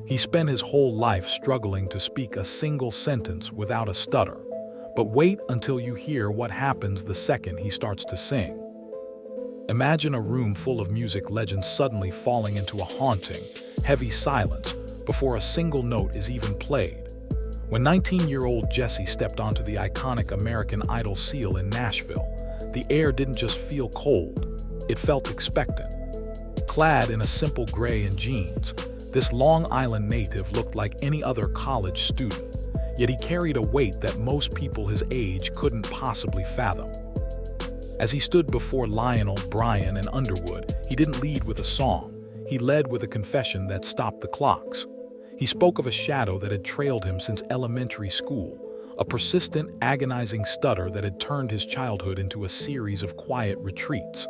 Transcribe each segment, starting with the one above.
He spent his whole life struggling to speak a single sentence without a stutter. But wait until you hear what happens the second he starts to sing. Imagine a room full of music legends suddenly falling into a haunting, heavy silence before a single note is even played. When 19-year-old Jesse stepped onto the iconic American Idol seal in Nashville, the air didn't just feel cold, it felt expectant. Clad in a simple gray and jeans, this Long Island native looked like any other college student, yet he carried a weight that most people his age couldn't possibly fathom. As he stood before Lionel, Bryan, and Underwood, he didn't lead with a song. He led with a confession that stopped the clocks. He spoke of a shadow that had trailed him since elementary school, a persistent, agonizing stutter that had turned his childhood into a series of quiet retreats.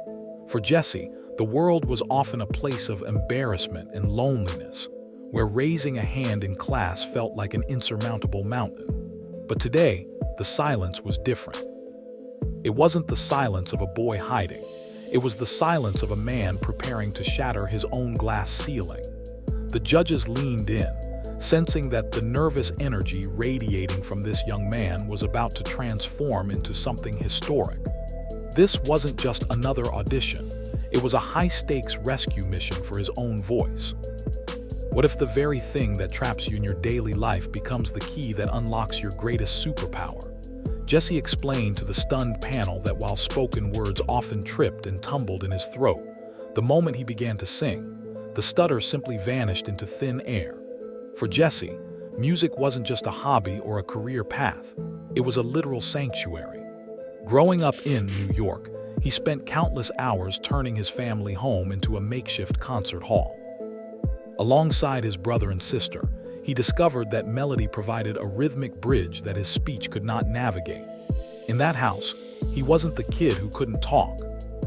For Jesse, the world was often a place of embarrassment and loneliness, where raising a hand in class felt like an insurmountable mountain. But today, the silence was different. It wasn't the silence of a boy hiding. It was the silence of a man preparing to shatter his own glass ceiling. The judges leaned in, sensing that the nervous energy radiating from this young man was about to transform into something historic. This wasn't just another audition. It was a high-stakes rescue mission for his own voice. What if the very thing that traps you in your daily life becomes the key that unlocks your greatest superpower? Jesse explained to the stunned panel that while spoken words often tripped and tumbled in his throat, the moment he began to sing, the stutter simply vanished into thin air. For Jesse, music wasn't just a hobby or a career path. It was a literal sanctuary. Growing up in New York, he spent countless hours turning his family home into a makeshift concert hall. Alongside his brother and sister, he discovered that melody provided a rhythmic bridge that his speech could not navigate. In that house, he wasn't the kid who couldn't talk.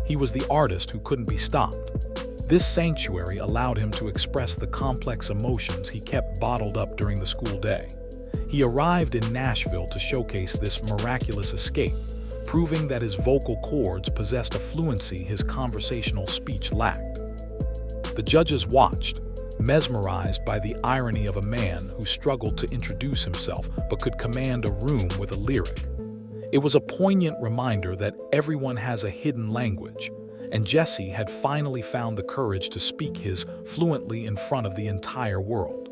He was the artist who couldn't be stopped. This sanctuary allowed him to express the complex emotions he kept bottled up during the school day. He arrived in Nashville to showcase this miraculous escape, proving that his vocal cords possessed a fluency his conversational speech lacked. The judges watched, mesmerized by the irony of a man who struggled to introduce himself but could command a room with a lyric. It was a poignant reminder that everyone has a hidden language, and Jesse had finally found the courage to speak his fluently in front of the entire world.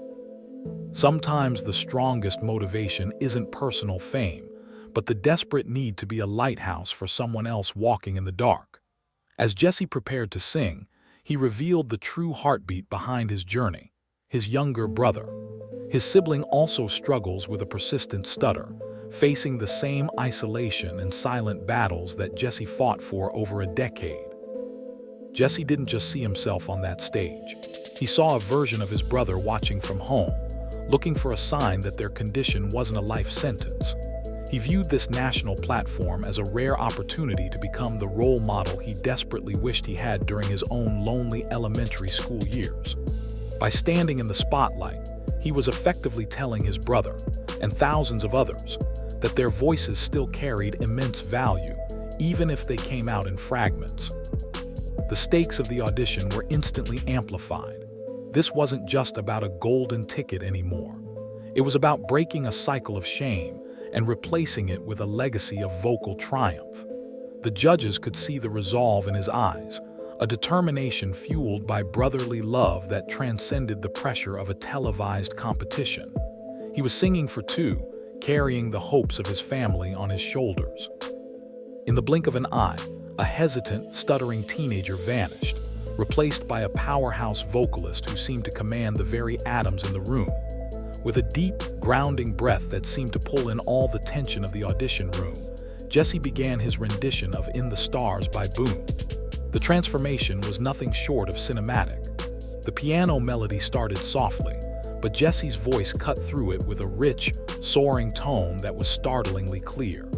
Sometimes the strongest motivation isn't personal fame, but the desperate need to be a lighthouse for someone else walking in the dark. As Jesse prepared to sing, he revealed the true heartbeat behind his journey, his younger brother. His sibling also struggles with a persistent stutter, facing the same isolation and silent battles that Jesse fought for over a decade. Jesse didn't just see himself on that stage. He saw a version of his brother watching from home, looking for a sign that their condition wasn't a life sentence. He viewed this national platform as a rare opportunity to become the role model he desperately wished he had during his own lonely elementary school years. By standing in the spotlight, he was effectively telling his brother, and thousands of others, that their voices still carried immense value, even if they came out in fragments. The stakes of the audition were instantly amplified. This wasn't just about a golden ticket anymore. It was about breaking a cycle of shame and replacing it with a legacy of vocal triumph. The judges could see the resolve in his eyes, a determination fueled by brotherly love that transcended the pressure of a televised competition. He was singing for two, carrying the hopes of his family on his shoulders. In the blink of an eye, a hesitant, stuttering teenager vanished, replaced by a powerhouse vocalist who seemed to command the very atoms in the room. With a deep, grounding breath that seemed to pull in all the tension of the audition room, Jesse began his rendition of In the Stars by Boone. The transformation was nothing short of cinematic. The piano melody started softly, but Jesse's voice cut through it with a rich, soaring tone that was startlingly clear.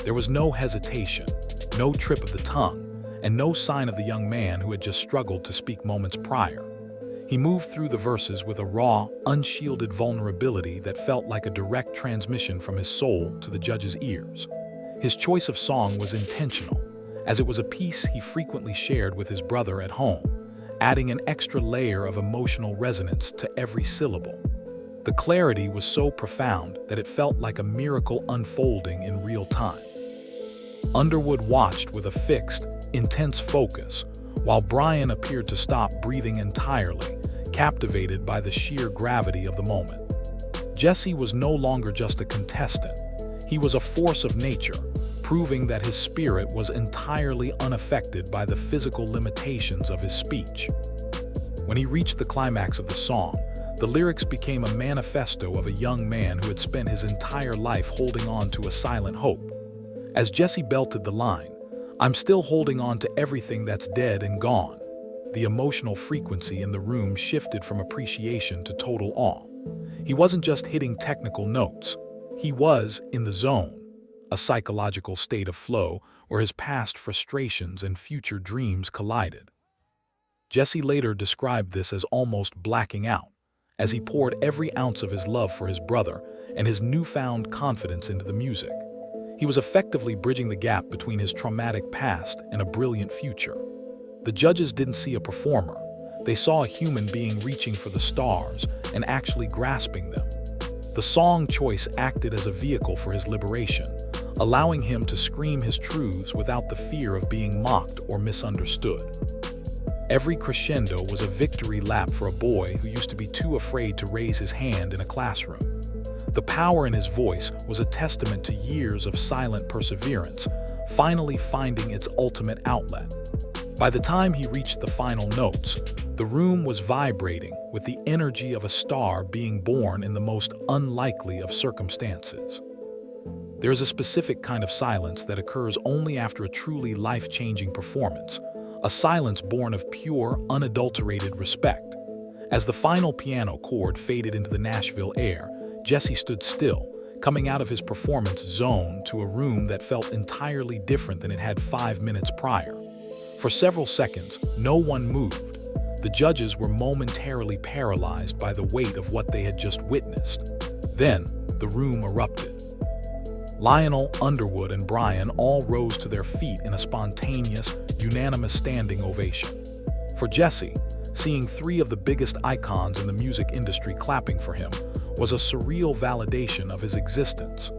There was no hesitation, no trip of the tongue, and no sign of the young man who had just struggled to speak moments prior. He moved through the verses with a raw, unshielded vulnerability that felt like a direct transmission from his soul to the judge's ears. His choice of song was intentional, as it was a piece he frequently shared with his brother at home, adding an extra layer of emotional resonance to every syllable. The clarity was so profound that it felt like a miracle unfolding in real time. Underwood watched with a fixed, intense focus, while Bryan appeared to stop breathing entirely, captivated by the sheer gravity of the moment. Jesse was no longer just a contestant. He was a force of nature, proving that his spirit was entirely unaffected by the physical limitations of his speech. When he reached the climax of the song, the lyrics became a manifesto of a young man who had spent his entire life holding on to a silent hope. As Jesse belted the line, "I'm still holding on to everything that's dead and gone," the emotional frequency in the room shifted from appreciation to total awe. He wasn't just hitting technical notes. He was in the zone, a psychological state of flow where his past frustrations and future dreams collided. Jesse later described this as almost blacking out, as he poured every ounce of his love for his brother and his newfound confidence into the music. He was effectively bridging the gap between his traumatic past and a brilliant future. The judges didn't see a performer. They saw a human being reaching for the stars and actually grasping them. The song choice acted as a vehicle for his liberation, allowing him to scream his truths without the fear of being mocked or misunderstood. Every crescendo was a victory lap for a boy who used to be too afraid to raise his hand in a classroom. The power in his voice was a testament to years of silent perseverance, finally finding its ultimate outlet. By the time he reached the final notes, the room was vibrating with the energy of a star being born in the most unlikely of circumstances. There is a specific kind of silence that occurs only after a truly life-changing performance, a silence born of pure, unadulterated respect. As the final piano chord faded into the Nashville air, Jesse stood still, coming out of his performance zone to a room that felt entirely different than it had 5 minutes prior. For several seconds, no one moved. The judges were momentarily paralyzed by the weight of what they had just witnessed. Then, the room erupted. Lionel, Underwood, and Bryan all rose to their feet in a spontaneous, unanimous standing ovation. For Jesse, seeing 3 of the biggest icons in the music industry clapping for him was a surreal validation of his existence.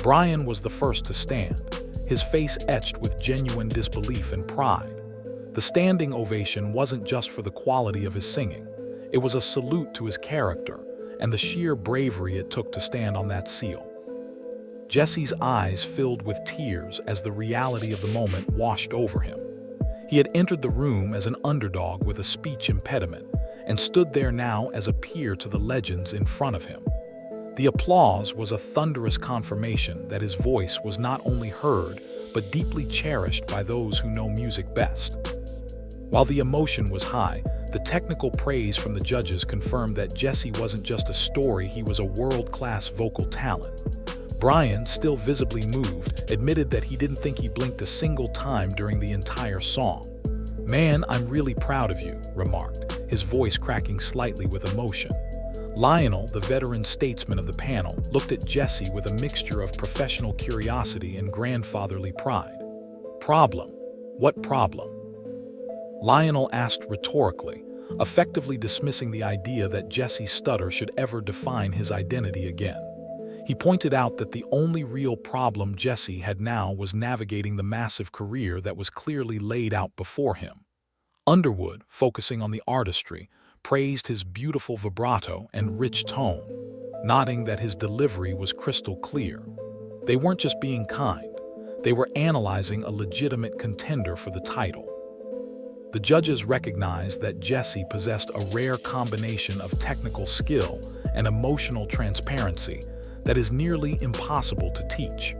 Bryan was the first to stand, his face etched with genuine disbelief and pride. The standing ovation wasn't just for the quality of his singing. It was a salute to his character and the sheer bravery it took to stand on that seal. Jesse's eyes filled with tears as the reality of the moment washed over him. He had entered the room as an underdog with a speech impediment and stood there now as a peer to the legends in front of him. The applause was a thunderous confirmation that his voice was not only heard, but deeply cherished by those who know music best. While the emotion was high, the technical praise from the judges confirmed that Jesse wasn't just a story, he was a world-class vocal talent. Bryan, still visibly moved, admitted that he didn't think he blinked a single time during the entire song. "Man, I'm really proud of you," remarked, his voice cracking slightly with emotion. Lionel, the veteran statesman of the panel, looked at Jesse with a mixture of professional curiosity and grandfatherly pride. "Problem? What problem?" Lionel asked rhetorically, effectively dismissing the idea that Jesse's stutter should ever define his identity again. He pointed out that the only real problem Jesse had now was navigating the massive career that was clearly laid out before him. Underwood, focusing on the artistry, praised his beautiful vibrato and rich tone, noting that his delivery was crystal clear. They weren't just being kind, they were analyzing a legitimate contender for the title. The judges recognized that Jesse possessed a rare combination of technical skill and emotional transparency that is nearly impossible to teach.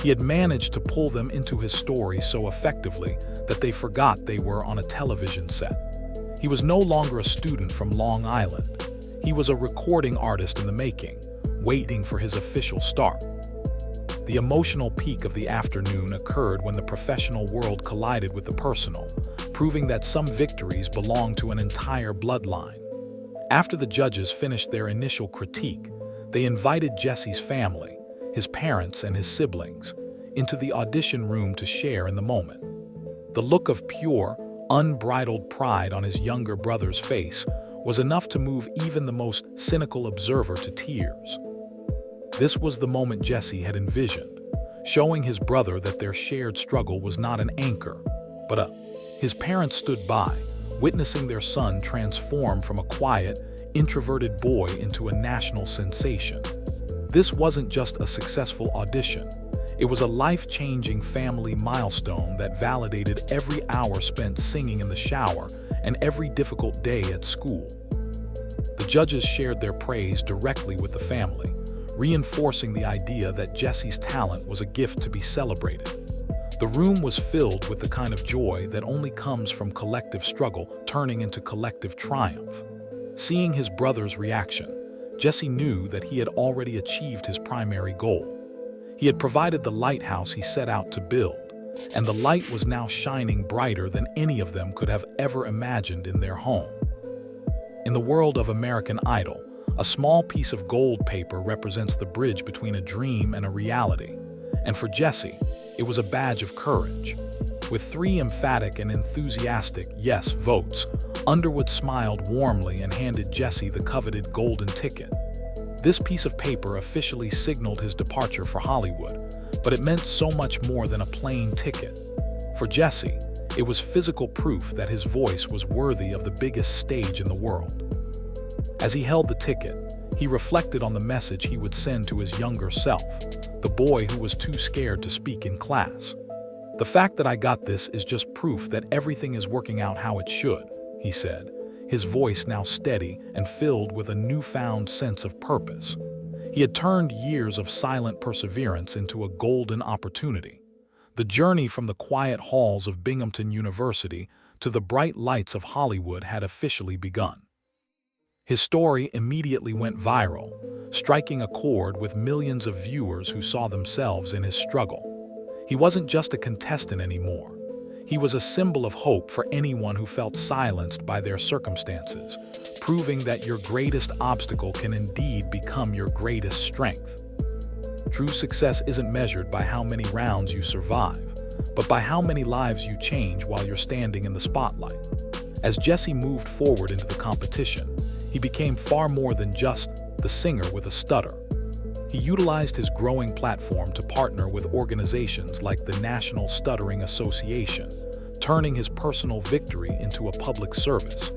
He had managed to pull them into his story so effectively that they forgot they were on a television set. He was no longer a student from Long Island. He was a recording artist in the making, waiting for his official start. The emotional peak of the afternoon occurred when the professional world collided with the personal, proving that some victories belong to an entire bloodline. After the judges finished their initial critique, they invited Jesse's family, his parents and his siblings, into the audition room to share in the moment. The look of pure, unbridled pride on his younger brother's face was enough to move even the most cynical observer to tears. This was the moment Jesse had envisioned, showing his brother that their shared struggle was not an anchor, but his parents stood by, witnessing their son transform from a quiet, introverted boy into a national sensation. This wasn't just a successful audition. It was a life-changing family milestone that validated every hour spent singing in the shower and every difficult day at school. The judges shared their praise directly with the family, reinforcing the idea that Jesse's talent was a gift to be celebrated. The room was filled with the kind of joy that only comes from collective struggle turning into collective triumph. Seeing his brother's reaction, Jesse knew that he had already achieved his primary goal. He had provided the lighthouse he set out to build, and the light was now shining brighter than any of them could have ever imagined in their home. In the world of American Idol, a small piece of gold paper represents the bridge between a dream and a reality, and for Jesse, it was a badge of courage. With 3 emphatic and enthusiastic yes votes, Underwood smiled warmly and handed Jesse the coveted golden ticket. This piece of paper officially signaled his departure for Hollywood, but it meant so much more than a plain ticket. For Jesse, it was physical proof that his voice was worthy of the biggest stage in the world. As he held the ticket, he reflected on the message he would send to his younger self, the boy who was too scared to speak in class. "The fact that I got this is just proof that everything is working out how it should," he said, his voice now steady and filled with a newfound sense of purpose. He had turned years of silent perseverance into a golden opportunity. The journey from the quiet halls of Binghamton University to the bright lights of Hollywood had officially begun. His story immediately went viral, striking a chord with millions of viewers who saw themselves in his struggle. He wasn't just a contestant anymore. He was a symbol of hope for anyone who felt silenced by their circumstances, proving that your greatest obstacle can indeed become your greatest strength. True success isn't measured by how many rounds you survive, but by how many lives you change while you're standing in the spotlight. As Jesse moved forward into the competition, he became far more than just the singer with a stutter. He utilized his growing platform to partner with organizations like the National Stuttering Association, turning his personal victory into a public service.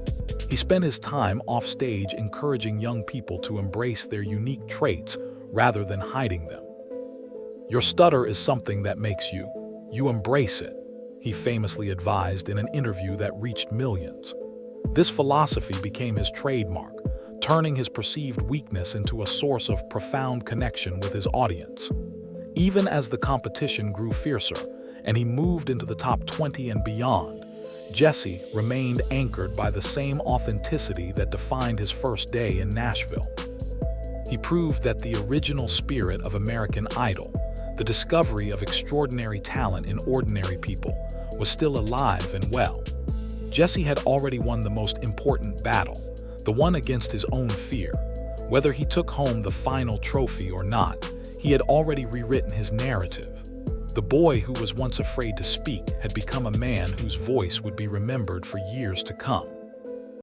He spent his time offstage encouraging young people to embrace their unique traits rather than hiding them. "Your stutter is something that makes you. You embrace it," he famously advised in an interview that reached millions. This philosophy became his trademark, turning his perceived weakness into a source of profound connection with his audience. Even as the competition grew fiercer and he moved into the top 20 and beyond, Jesse remained anchored by the same authenticity that defined his first day in Nashville. He proved that the original spirit of American Idol, the discovery of extraordinary talent in ordinary people, was still alive and well. Jesse had already won the most important battle, the one against his own fear. Whether he took home the final trophy or not, he had already rewritten his narrative. The boy who was once afraid to speak had become a man whose voice would be remembered for years to come.